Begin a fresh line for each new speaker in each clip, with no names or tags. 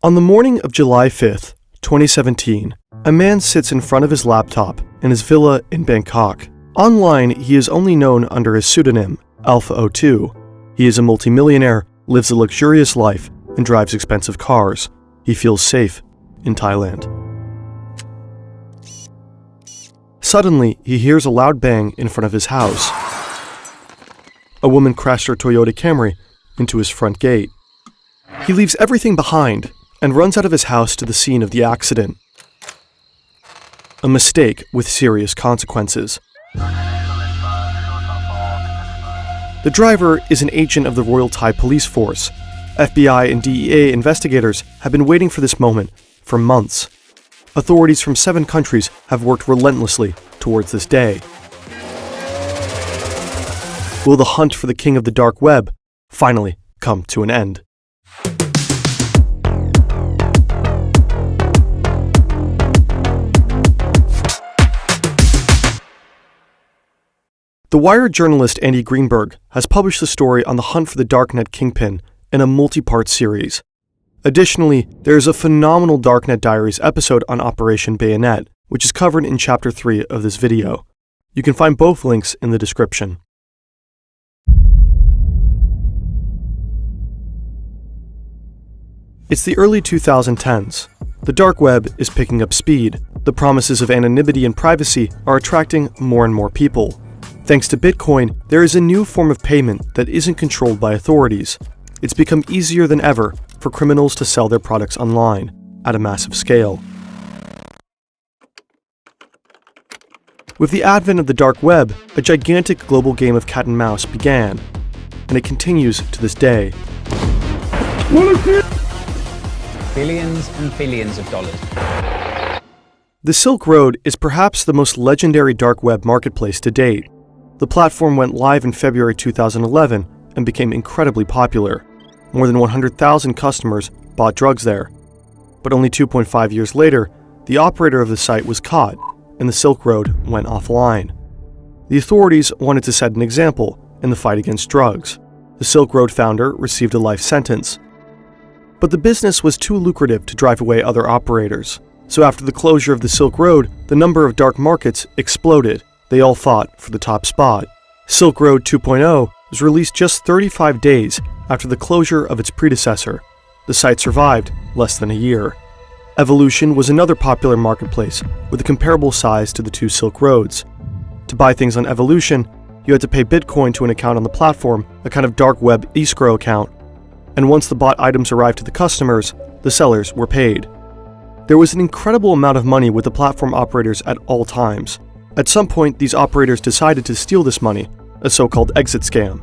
On the morning of July 5th, 2017, a man sits in front of his laptop in his villa in Bangkok. Online, he is only known under his pseudonym, Alpha02. He is a multimillionaire, lives a luxurious life, and drives expensive cars. He feels safe in Thailand. Suddenly, he hears a loud bang in front of his house. A woman crashed her Toyota Camry into his front gate. He leaves everything behind and runs out of his house to the scene of the accident. A mistake with serious consequences. The driver is an agent of the Royal Thai Police Force. FBI and DEA investigators have been waiting for this moment for months. Authorities from 7 countries have worked relentlessly towards this day. Will the hunt for the king of the dark web finally come to an end? The Wired journalist Andy Greenberg has published the story on the hunt for the darknet Kingpin in a multi-part series. Additionally, there is a phenomenal Darknet Diaries episode on Operation Bayonet, which is covered in Chapter 3 of this video. You can find both links in the description. It's the early 2010s. The dark web is picking up speed. The promises of anonymity and privacy are attracting more and more people. Thanks to Bitcoin, there is a new form of payment that isn't controlled by authorities. It's become easier than ever for criminals to sell their products online at a massive scale. With the advent of the dark web, a gigantic global game of cat and mouse began, and it continues to this day.
Billions and billions of dollars.
The Silk Road is perhaps the most legendary dark web marketplace to date. The platform went live in February 2011 and became incredibly popular. More than 100,000 customers bought drugs there. But only 2.5 years later, the operator of the site was caught, and the Silk Road went offline. The authorities wanted to set an example in the fight against drugs. The Silk Road founder received a life sentence. But the business was too lucrative to drive away other operators. So after the closure of the Silk Road, the number of dark markets exploded. They all fought for the top spot. Silk Road 2.0 was released just 35 days after the closure of its predecessor. The site survived less than a year. Evolution was another popular marketplace with a comparable size to the 2 Silk Roads. To buy things on Evolution, you had to pay Bitcoin to an account on the platform, a kind of dark web escrow account. And once the bought items arrived to the customers, the sellers were paid. There was an incredible amount of money with the platform operators at all times. At some point, these operators decided to steal this money, a so-called exit scam.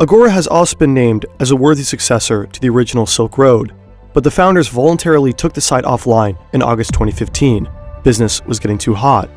Agora has also been named as a worthy successor to the original Silk Road, but the founders voluntarily took the site offline in August 2015. Business was getting too hot.